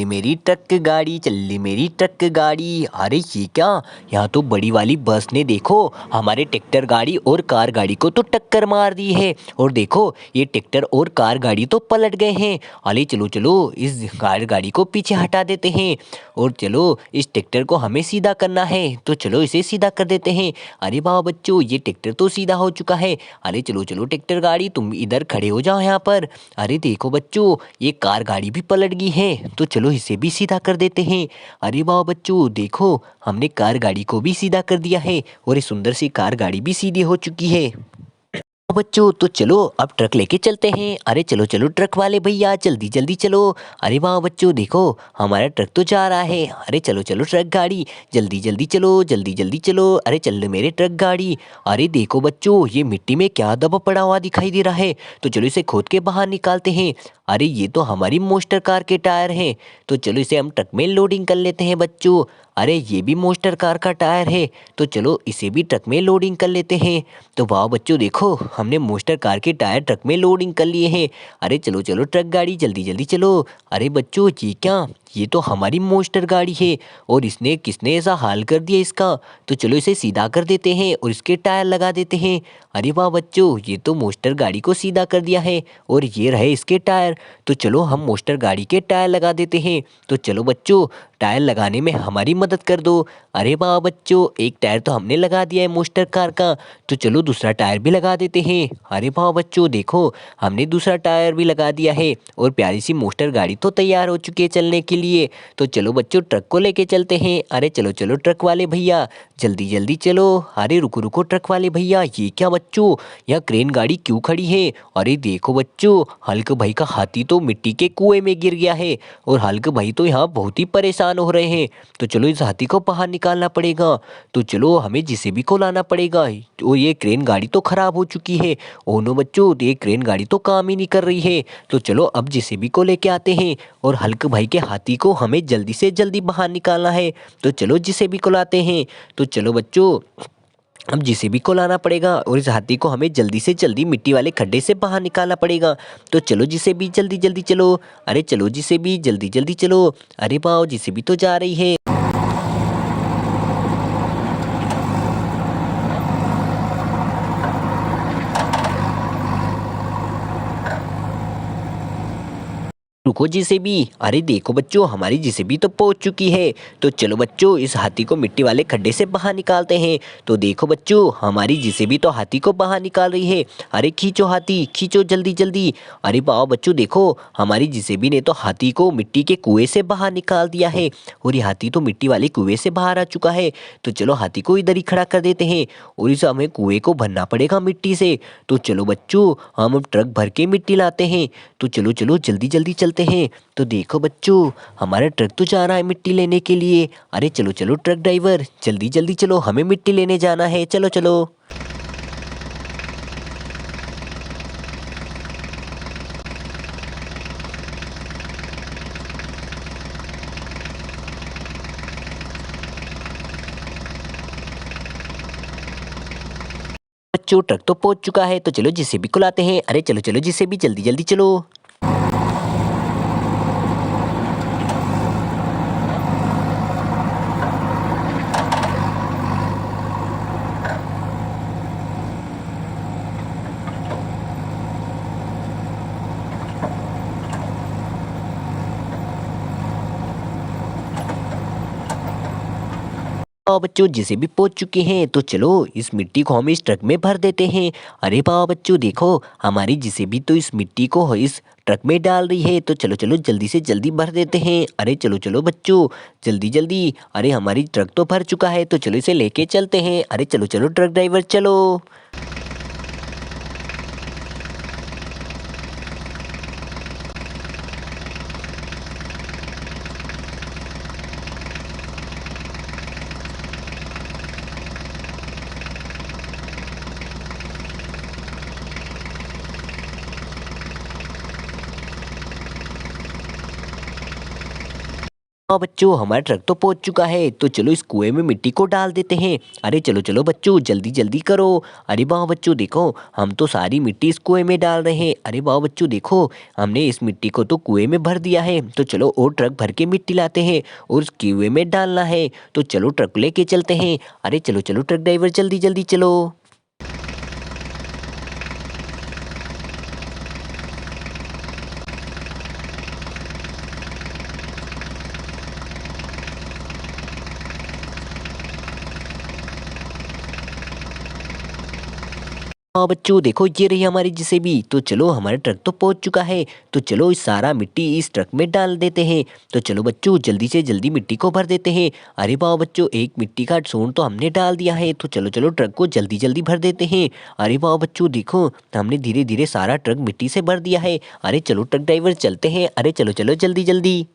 ले मेरी ट्रक गाड़ी, चल ले मेरी ट्रक गाड़ी। अरे ये क्या, यहाँ तो बड़ी वाली बस ने देखो हमारे ट्रैक्टर गाड़ी और कार गाड़ी को तो टक्कर मार दी है। और देखो ये ट्रैक्टर और कार गाड़ी तो पलट गए हैं। अरे चलो चलो इस कार गाड़ी को पीछे हटा देते हैं और चलो इस ट्रैक्टर को हमें सीधा करना है, तो चलो इसे सीधा कर देते हैं। अरे वाह बच्चों, ये ट्रैक्टर तो सीधा हो चुका है। अरे चलो चलो ट्रैक्टर गाड़ी तुम इधर खड़े हो जाओ यहाँ पर। अरे देखो बच्चों, ये कार गाड़ी भी पलट गई है, तो चलो इसे भी सीधा कर देते हैं। अरे वाह बच्चों देखो, हमने कार गाड़ी को भी सीधा कर दिया है और ये सुंदर सी कार गाड़ी भी सीधी हो चुकी है। बच्चों तो चलो अब ट्रक लेके चलते हैं। अरे चलो चलो ट्रक वाले भैया जल्दी जल्दी चलो। अरे वाह बच्चों देखो, हमारा ट्रक तो जा रहा है। अरे चलो चलो ट्रक गाड़ी जल्दी जल्दी चलो, जल्दी जल्दी चलो। अरे चल मेरे ट्रक गाड़ी। अरे देखो बच्चों, ये मिट्टी में क्या दबा पड़ा हुआ दिखाई दे रहा है, तो चलो इसे खोद के बाहर निकालते हैं। अरे ये तो हमारी मोस्टर कार के टायर हैं, तो चलो इसे हम ट्रक में लोडिंग कर लेते हैं बच्चों। अरे ये भी मोस्टर कार का टायर है, तो चलो इसे भी ट्रक में लोडिंग कर लेते हैं। तो वाह बच्चों देखो, हमने मोस्टर कार के टायर ट्रक में लोडिंग कर लिए हैं। अरे चलो चलो ट्रक गाड़ी जल्दी जल्दी चलो। अरे बच्चों ये क्या, ये तो हमारी मोस्टर गाड़ी है और इसने किसने ऐसा हाल कर दिया इसका, तो चलो इसे सीधा कर देते हैं और इसके टायर लगा देते हैं। अरे वाह बच्चों, ये तो मोस्टर गाड़ी को सीधा कर दिया है और ये रहे इसके टायर, तो चलो हम मोस्टर गाड़ी के टायर लगा देते हैं। तो चलो बच्चों, टायर लगाने में हमारी मदद कर दो। अरे वाह बच्चों, एक टायर तो हमने लगा दिया है मोस्टर कार का, तो चलो दूसरा टायर भी लगा देते हैं। अरे वाह बच्चों देखो, हमने दूसरा टायर भी लगा दिया है और प्यारी सी मोस्टर गाड़ी तो तैयार हो चुकी है चलने के लिए। तो चलो बच्चों ट्रक को लेके चलते हैं। अरे चलो चलो ट्रक वाले भैया जल्दी जल्दी चलो। अरे रुको रुको ट्रक वाले भैया, ये क्या बच्चों, यहाँ क्रेन गाड़ी क्यों खड़ी है? अरे देखो बच्चों, हल्क भाई का हाथी तो मिट्टी के कुएं में गिर गया है और हल्क भाई तो यहाँ बहुत ही परेशान हो रहे हैं, तो चलो इस हाथी को बाहर निकालना पड़ेगा। तो चलो हमें जेसीबी को लाना पड़ेगा, तो ये क्रेन गाड़ी तो खराब हो चुकी है। ओ नो बच्चों, ये क्रेन गाड़ी तो काम ही नहीं कर रही है, तो चलो अब जेसीबी को लेके आते हैं और हल्क भाई के हाथी को हमें जल्दी से जल्दी बाहर निकालना है। तो चलो जेसीबी को लाते हैं। तो चलो बच्चों, अब जेसीबी को लाना पड़ेगा और इस हाथी को हमें जल्दी से जल्दी मिट्टी वाले खड्डे से बाहर निकालना पड़ेगा। तो चलो जेसीबी जल्दी जल्दी चलो। अरे चलो जेसीबी जल्दी जल्दी चलो। अरे वाह, जेसीबी तो जा रही है। रुको जेसीबी। अरे देखो बच्चों, हमारी जेसीबी तो पहुंच चुकी है। तो चलो बच्चों, इस हाथी को मिट्टी वाले खड्डे से बाहर निकालते हैं। तो देखो बच्चों, हमारी जेसीबी तो हाथी को बाहर निकाल रही है। अरे खींचो हाथी खींचो जल्दी जल्दी। अरे वाह बच्चों देखो, हमारी जेसीबी ने तो हाथी को मिट्टी के कुएं से बाहर निकाल दिया है और ये हाथी तो मिट्टी वाले कुएं से बाहर आ चुका है। तो चलो हाथी को इधर ही खड़ा कर देते हैं और इस हमें कुएं को भरना पड़ेगा मिट्टी से। तो चलो बच्चों, हम अब ट्रक भर के मिट्टी लाते हैं। तो चलो चलो जल्दी जल्दी चलते हैं। तो देखो बच्चों, हमारा ट्रक तो जा रहा है मिट्टी लेने के लिए। अरे चलो चलो ट्रक ड्राइवर जल्दी जल्दी चलो, हमें मिट्टी लेने जाना है, चलो चलो। बच्चों ट्रक तो पहुंच चुका है, तो चलो जेसीबी को लाते हैं। अरे चलो चलो जेसीबी जल्दी जल्दी चलो। वाह बच्चों, जेसीबी पहुंच चुके हैं, तो चलो इस मिट्टी को हम इस ट्रक में भर देते हैं। अरे वाह बच्चों देखो, हमारी जेसीबी तो इस मिट्टी को इस ट्रक में डाल रही है, तो चलो चलो जल्दी से जल्दी भर देते हैं। अरे चलो चलो बच्चों जल्दी जल्दी। अरे हमारी ट्रक तो भर चुका है, तो चलो इसे लेके चलते हैं। अरे चलो चलो ट्रक ड्राइवर चलो। हाँ बच्चों, हमारा ट्रक तो पहुंच चुका है, तो चलो इस कुएं में मिट्टी को डाल देते हैं। अरे चलो चलो बच्चों, जल्दी जल्दी करो। अरे वाह बच्चों देखो, हम तो सारी मिट्टी इस कुएं में डाल रहे हैं। अरे वाह बच्चों देखो, हमने इस मिट्टी को तो कुएं में भर दिया है। तो चलो और ट्रक भर के मिट्टी लाते हैं और उस कुएं में डालना है। तो चलो ट्रक लेके चलते हैं। अरे चलो चलो ट्रक ड्राइवर, जल्दी जल्दी चलो। हाँ बच्चों देखो, ये रही हमारी जेसीबी। तो चलो हमारा ट्रक तो पहुंच चुका है। तो चलो इस सारा मिट्टी इस ट्रक में डाल देते हैं। तो चलो बच्चों, जल्दी से जल्दी मिट्टी को भर देते हैं। अरे वाह बच्चों, एक मिट्टी का सूंड तो हमने डाल दिया है। तो चलो चलो ट्रक को जल्दी जल्दी भर देते हैं। अरे वाह बच्चों देखो, हमने धीरे धीरे सारा ट्रक मिट्टी से भर दिया है। अरे चलो ट्रक ड्राइवर, चलते हैं। अरे चलो चलो जल्दी जल्दी।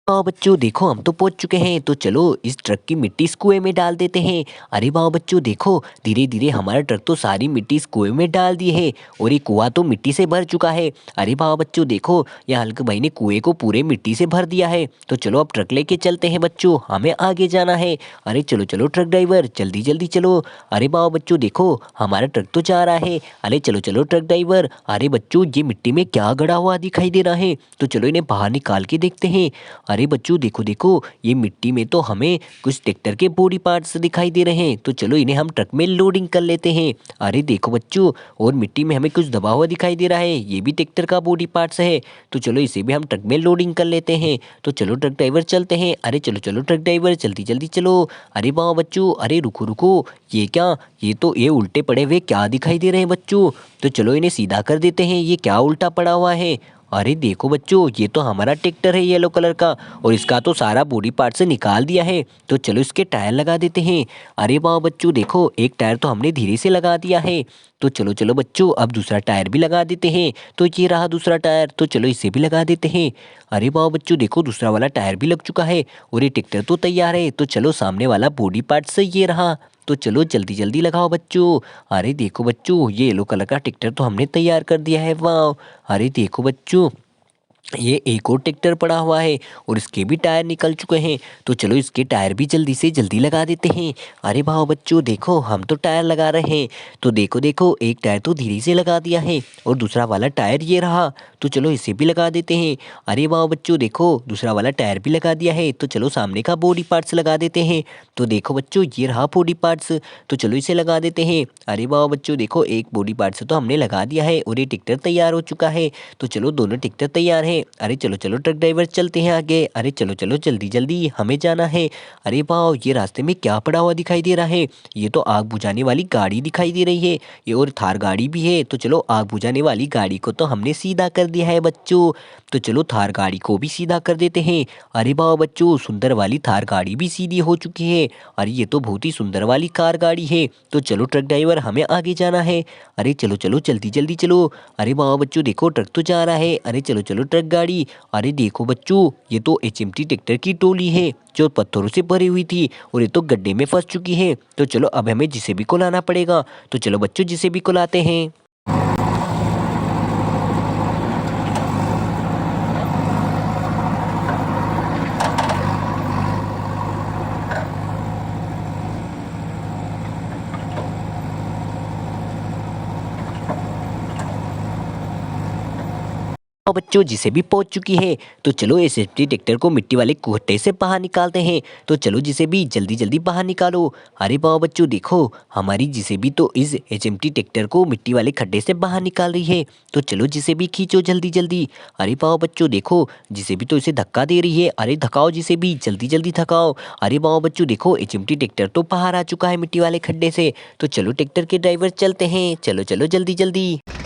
हाँ बच्चों देखो, हम तो पहुंच चुके हैं। तो चलो इस ट्रक की मिट्टी इस कुएं में डाल देते हैं। अरे वाह बच्चों देखो, धीरे धीरे हमारा ट्रक तो सारी मिट्टी इस कुएं में डाल दी है और ये कुआं तो मिट्टी से भर चुका है। अरे वाह बच्चों देखो, ये हल्क भाई ने कुएं को पूरे मिट्टी से भर दिया है। तो चलो अब ट्रक लेके चलते हैं बच्चों, हमें आगे जाना है। अरे चलो चलो ट्रक ड्राइवर, जल्दी जल्दी चलो। अरे वाह बच्चों देखो, हमारा ट्रक तो जा रहा है। अरे चलो चलो ट्रक ड्राइवर। अरे बच्चों, ये मिट्टी में क्या गड़ा हुआ दिखाई दे रहा है? तो चलो इन्हें बाहर निकाल के देखते हैं। अरे बच्चों देखो देखो, ये मिट्टी में तो हमें कुछ ट्रैक्टर के बॉडी पार्ट्स दिखाई दे रहे हैं। तो चलो इन्हें हम ट्रक में लोडिंग कर लेते हैं। अरे देखो बच्चों, और मिट्टी में हमें कुछ दबा हुआ दिखाई दे रहा है, ये भी ट्रैक्टर का बॉडी पार्ट्स है। तो चलो इसे भी हम ट्रक में लोडिंग कर लेते हैं। तो चलो ट्रक ड्राइवर चलते हैं। अरे चलो चलो ट्रक ड्राइवर, जल्दी जल्दी चलो। अरे वाह बच्चों, अरे रुको रुको, ये क्या, ये तो ये उल्टे पड़े हुए क्या दिखाई दे रहे हैं बच्चों? तो चलो इन्हें सीधा कर देते हैं। ये क्या उल्टा पड़ा हुआ है? अरे देखो बच्चों, ये तो हमारा ट्रैक्टर है येलो कलर का, और इसका तो सारा बॉडी पार्ट से निकाल दिया है। तो चलो इसके टायर लगा देते हैं। अरे वाह बच्चों देखो, एक टायर तो हमने धीरे से लगा दिया है। तो चलो चलो बच्चों, अब दूसरा टायर भी लगा देते हैं। तो ये रहा दूसरा टायर, तो चलो इसे भी लगा देते हैं। अरे वाह बच्चों देखो, दूसरा वाला टायर भी लग चुका है और ये ट्रैक्टर तो तैयार है। तो चलो सामने वाला बॉडी पार्ट से ये रहा। तो चलो जल्दी जल्दी लगाओ बच्चों। अरे देखो बच्चों, ये येलो कलर का ट्रैक्टर तो हमने तैयार कर दिया है। वाह, अरे देखो बच्चों, ये एक और ट्रैक्टर पड़ा हुआ है और इसके भी टायर निकल चुके हैं। तो चलो इसके टायर भी जल्दी से जल्दी लगा देते हैं। अरे वाह बच्चों देखो, हम तो टायर लगा रहे हैं। तो देखो देखो, एक टायर तो धीरे से लगा दिया है और दूसरा वाला टायर ये रहा। तो चलो इसे भी लगा देते हैं। अरे वाह बच्चों देखो, दूसरा वाला टायर भी लगा दिया है। तो चलो सामने का बॉडी पार्ट्स लगा देते हैं। तो देखो बच्चों, ये रहा बॉडी पार्ट्स। तो चलो इसे लगा देते हैं। अरे वाह बच्चों देखो, एक बॉडी पार्ट्स तो हमने लगा दिया है और ये ट्रैक्टर तैयार हो चुका है। तो चलो दोनों ट्रैक्टर तैयार हैं। अरे चलो चलो ट्रक ड्राइवर, चलते हैं आगे। अरे चलो चलो जल्दी जल्दी, हमें जाना है। अरे वाह, ये रास्ते में क्या पड़ा हुआ दिखाई दे रहा है? ये तो आग बुझाने वाली गाड़ी दिखाई दे रही है। ये और थार गाड़ी भी है। तो चलो आग बुझाने वाली गाड़ी को तो हमने सीधा कर दिया है बच्चों। तो चलो थार गाड़ी को भी सीधा कर देते हैं। अरे वाह बच्चों, सुंदर वाली थार गाड़ी भी सीधी हो चुकी है। अरे ये तो बहुत ही सुंदर वाली कार गाड़ी है। तो चलो ट्रक ड्राइवर, हमें आगे जाना है। अरे चलो चलो जल्दी जल्दी चलो। अरे वाह बच्चों देखो, ट्रक तो जा रहा है। अरे चलो चलो ट्रक गाड़ी। अरे देखो बच्चों, ये तो एचएमटी ट्रैक्टर की टोली है जो पत्थरों से भरी हुई थी और ये तो गड्ढे में फंस चुकी है। तो चलो अब हमें जेसीबी को लाना पड़ेगा। तो चलो बच्चों, जेसीबी को लाते हैं। और बच्चों, जिसे भी पहुंच चुकी है। तो चलो इस सेफ्टी ट्रैक्टर को मिट्टी वाले कुत्ते से बाहर निकालते हैं। तो चलो जिसे भी जल्दी जल्दी बाहर निकालो। अरे वाह बच्चों देखो, हमारी जिसे भी तो इस एचएमटी ट्रैक्टर को मिट्टी वाले खड्डे से बाहर निकाल रही है। तो चलो जिसे भी खींचो जल्दी जल्दी। अरे वाह बच्चों देखो, जिसे भी तो इसे धक्का दे रही है। अरे धक्काओ जिसे भी, जल्दी जल्दी धक्काओ। अरे वाह बच्चों देखो, एचएमटी ट्रैक्टर तो बाहर आ चुका है मिट्टी वाले खड्डे से। तो चलो ट्रैक्टर के ड्राइवर चलते हैं। चलो चलो जल्दी जल्दी।